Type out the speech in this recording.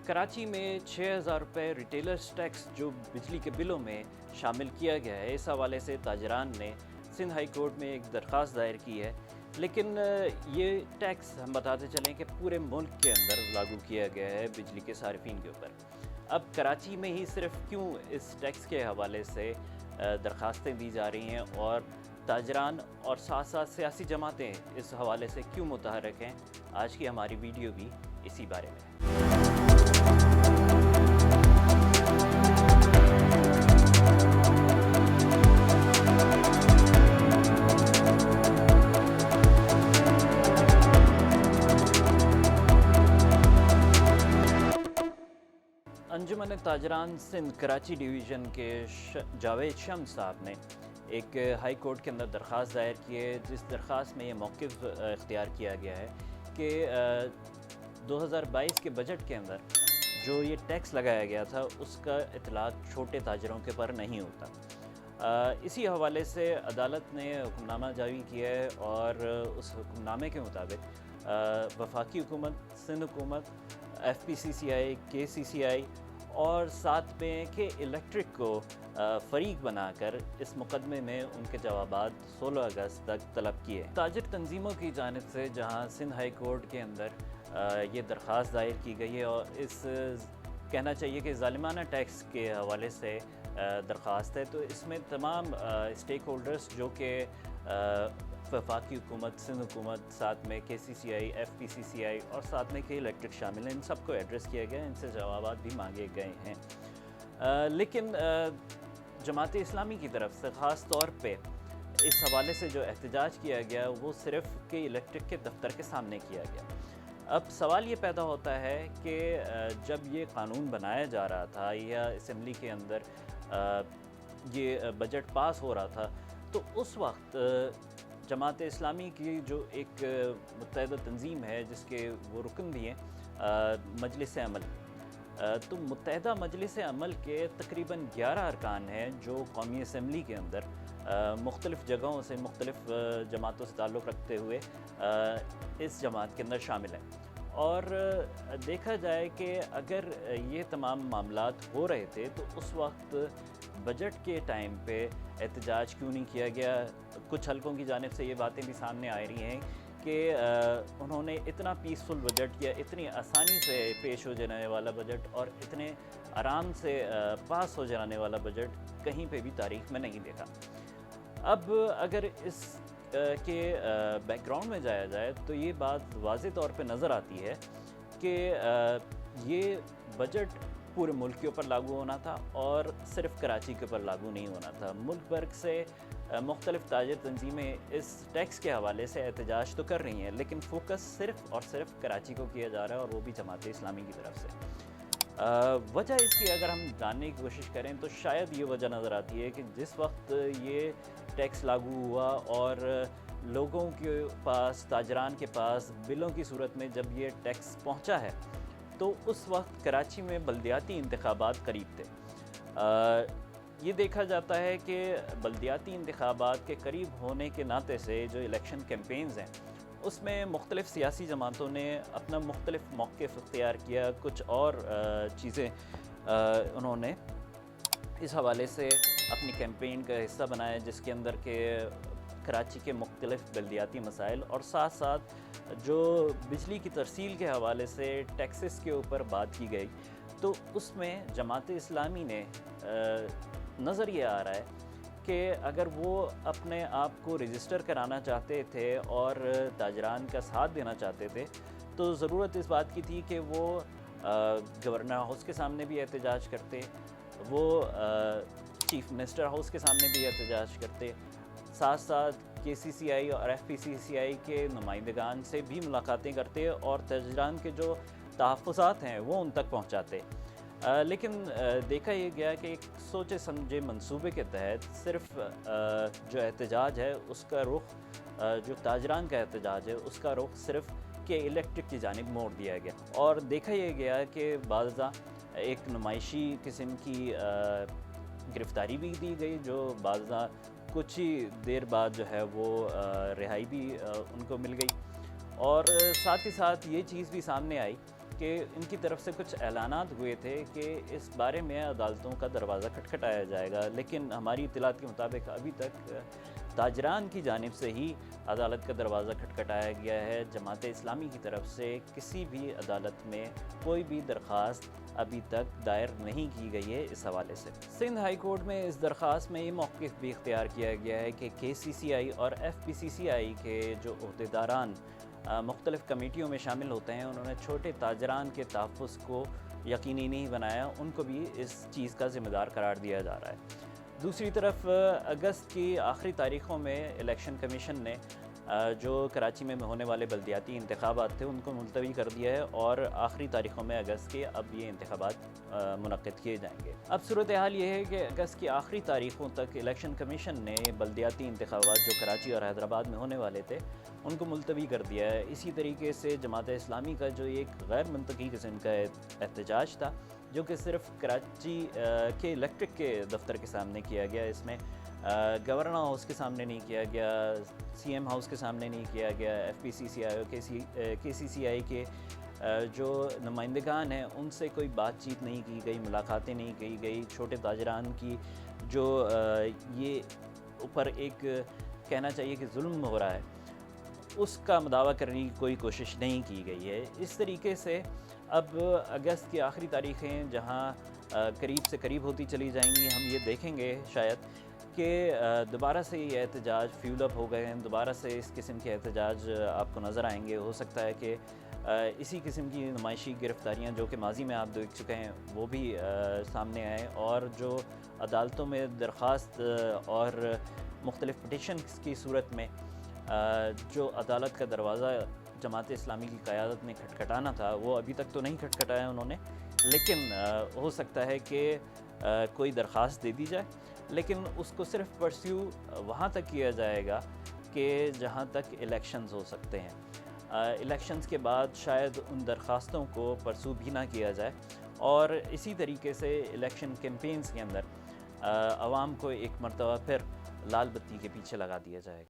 कराची में 6,000 रुपये retailers tax जो बिजली के बिलों में शामिल किया गया है, इस हवाले से ताजरान ने सिंध हाई कोर्ट में एक दरख्वास्त दायर की है। लेकिन ये टैक्स हम बताते चलें कि पूरे मुल्क के अंदर लागू किया गया है बिजली के सार्फिन के ऊपर। अब कराची में ही सिर्फ क्यों इस टैक्स के हवाले से दरख्वास्तें दी जा रही हैं और ताजरान और साथ साथ सियासी जमातें इस हवाले से क्यों मुतहरक हैं, आज की हमारी वीडियो भी इसी बारे में। अंजुमन ताजरान सिंध कराची डिवीज़न के जावेद शम्स साहब ने एक हाई कोर्ट के अंदर दरख्वास्त दायर की है, जिस दरख्वास्त में ये मौक़िफ़ इख्तियार किया गया है कि 2022 के बजट के अंदर जो ये टैक्स लगाया गया था उसका इतलाक़ छोटे ताजरों के पर नहीं होता। इसी हवाले से अदालत ने हुक्मनामा जारी किया है और उस हुक्मनामे के मुताबिक वफाकी हुकूमत, सिंध हुकूमत, FPCCI, KCCI और साथ में के इलेक्ट्रिक को फ़रीक बनाकर इस मुकदमे में उनके जवाबात 16 अगस्त तक तलब किए। ताजिर तंजीमों की जानिब से जहां सिंध हाई कोर्ट के अंदर ये दरख्वास्त दायर की गई है और इस कहना चाहिए कि ज़ालिमाना टैक्स के हवाले से दरख्वास्त है, तो इसमें तमाम स्टेक होल्डर्स जो कि वफाकी हुकूमत, सिंध हुकूमत, साथ में KCCI, FPCCI और साथ में के इलेक्ट्रिक शामिल हैं, इन सबको एड्रेस किया गया, इनसे जवाबात भी मांगे गए हैं। लेकिन जमात इस्लामी की तरफ से ख़ास तौर पे इस हवाले से जो एहतजाज किया गया वो सिर्फ के इलेक्ट्रिक के दफ्तर के सामने किया गया। अब सवाल ये पैदा होता है कि जब ये कानून बनाया जा रहा था या असम्बली के अंदर ये बजट पास हो रहा था, तो उस वक्त जमात इस्लामी की जो एक मुत्तहिदा तंजीम है जिसके वो रुकन भी हैं मजलिस अमल, तो मुत्तहिदा मजलिस अमल के तकरीबन 11 अरकान हैं जो कौमी असम्बली के अंदर मुख्तलिफ़ जगहों से मुख्तलिफ़ जमातों से ताल्लुक़ रखते हुए इस जमात के अंदर शामिल हैं। और देखा जाए कि अगर ये तमाम मामलात हो रहे थे तो उस वक्त बजट के टाइम पे एहतजाज क्यों नहीं किया गया। कुछ हलकों की जानिब से ये बातें भी सामने आ रही हैं कि उन्होंने इतना पीसफुल बजट या इतनी आसानी से पेश हो जाने वाला बजट और इतने आराम से पास हो जाने वाला बजट कहीं पे भी तारीख़ में नहीं देखा। अब अगर इस के बैकग्राउंड में जाया जाए तो ये बात वाज़ेह तौर पे नज़र आती है कि ये बजट पूरे मुल्क के ऊपर लागू होना था और सिर्फ़ कराची के ऊपर लागू नहीं होना था। मुल्क भर से मुख्तलिफ़ ताजिर तंजीमें इस टैक्स के हवाले से एहतजाज तो कर रही हैं, लेकिन फोकस सिर्फ़ और सिर्फ कराची को किया जा रहा है और वो भी जमात इस्लामी की तरफ से। वजह इसकी अगर हम जानने की कोशिश करें तो शायद ये वजह नज़र आती है कि जिस वक्त ये टैक्स लागू हुआ और लोगों के पास, ताजरान के पास बिलों की सूरत में जब ये टैक्स पहुंचा है तो उस वक्त कराची में बल्दियाती इंतखाबात करीब थे। ये देखा जाता है कि बल्दियाती इंतखाबात के करीब होने के नाते से जो इलेक्शन कैंपेन्स हैं उसमें मुख्तलिफ़ सियासी जमातों ने अपना मुख्तलिफ़ मौक़िफ़ इख्तियार किया। कुछ और चीज़ें उन्होंने इस हवाले से अपनी कैंपेन का हिस्सा बनाया, जिसके अंदर के कराची के मुख्तलिफ़ बल्दियाती मसाइल और साथ साथ जो बिजली की तरसील के हवाले से टैक्सेस के ऊपर बात की गई, तो उसमें जमात इस्लामी ने नज़र ये आ रहा है कि अगर वो अपने आप को रजिस्टर कराना चाहते थे और ताजरान का साथ देना चाहते थे तो ज़रूरत इस बात की थी कि वो गवर्नर हाउस के सामने भी एहतजाज करते, वो चीफ मिनिस्टर हाउस के सामने भी एहतजाज करते, साथ साथ KCCI और FPCCI के नुमाइंदगान से भी मुलाकातें करते और ताजरान के जो तहफ़्फ़ुज़ात हैं वो उन तक पहुँचाते। लेकिन देखा ये गया कि एक सोचे समझे मंसूबे के तहत सिर्फ जो एहतजाज है उसका रुख, जो ताजरान का एहतजाज है उसका रुख सिर्फ के इलेक्ट्रिक की जानिब मोड़ दिया गया और देखा ये गया कि बाज़ा एक नुमाइशी किस्म की गिरफ़्तारी भी दी गई, जो बाज़ा कुछ ही देर बाद जो है वो रिहाई भी उनको मिल गई। और साथ ही साथ ये चीज़ भी सामने आई کہ ان کی طرف سے کچھ اعلانات ہوئے تھے کہ اس بارے میں عدالتوں کا دروازہ کھٹکھٹایا جائے گا، لیکن ہماری اطلاعات کے مطابق ابھی تک تاجران کی جانب سے ہی عدالت کا دروازہ کھٹکھٹایا گیا ہے۔ جماعت اسلامی کی طرف سے کسی بھی عدالت میں کوئی بھی درخواست ابھی تک دائر نہیں کی گئی ہے اس حوالے سے۔ سندھ ہائی کورٹ میں اس درخواست میں یہ موقف بھی اختیار کیا گیا ہے کہ KCCI اور FPCCI کے جو عہدیداران مختلف کمیٹیوں میں شامل ہوتے ہیں، انہوں نے چھوٹے تاجران کے تحفظ کو یقینی نہیں بنایا، ان کو بھی اس چیز کا ذمہ دار قرار دیا جا رہا ہے۔ دوسری طرف اگست کی آخری تاریخوں میں الیکشن کمیشن نے جو کراچی میں ہونے والے بلدیاتی انتخابات تھے ان کو ملتوی کر دیا ہے، اور آخری تاریخوں میں اگست کے اب یہ انتخابات منعقد کیے جائیں گے۔ اب صورتحال یہ ہے کہ اگست کی آخری تاریخوں تک الیکشن کمیشن نے بلدیاتی انتخابات جو کراچی اور حیدرآباد میں ہونے والے تھے ان کو ملتوی کر دیا ہے۔ اسی طریقے سے جماعت اسلامی کا جو ایک غیر منطقی قسم کا احتجاج تھا، جو کہ صرف کراچی کے الیکٹرک کے دفتر کے سامنے کیا گیا، اس میں گورنر ہاؤس کے سامنے نہیں کیا گیا، CM ہاؤس کے سامنے نہیں کیا گیا، FPCCI اور KCCI کے جو نمائندگان ہیں ان سے کوئی بات چیت نہیں کی گئی، ملاقاتیں نہیں کی گئی۔ چھوٹے تاجران کی جو یہ اوپر ایک کہنا چاہیے کہ ظلم ہو رہا ہے، اس کا مداوع کرنے کی کوئی کوشش نہیں کی گئی ہے۔ اس طریقے سے اب اگست کی آخری تاریخیں جہاں قریب سے قریب ہوتی چلی جائیں گی، ہم یہ دیکھیں گے شاید کہ دوبارہ سے یہ احتجاج فیول اپ ہو گئے ہیں، دوبارہ سے اس قسم کے احتجاج آپ کو نظر آئیں گے۔ ہو سکتا ہے کہ اسی قسم کی نمائشی گرفتاریاں جو کہ ماضی میں آپ دیکھ چکے ہیں وہ بھی سامنے آئیں، اور جو عدالتوں میں درخواست اور مختلف پٹیشنز کی صورت میں جو عدالت کا دروازہ جماعت اسلامی کی قیادت نے کھٹکھٹانا تھا وہ ابھی تک تو نہیں کھٹکھٹایا انہوں نے، لیکن ہو سکتا ہے کہ کوئی درخواست دے دی جائے، لیکن اس کو صرف پرسیو وہاں تک کیا جائے گا کہ جہاں تک الیکشنز ہو سکتے ہیں۔ الیکشنز کے بعد شاید ان درخواستوں کو پرسیو بھی نہ کیا جائے، اور اسی طریقے سے الیکشن کیمپینز کے اندر عوام کو ایک مرتبہ پھر لال بتی کے پیچھے لگا دیا جائے گا۔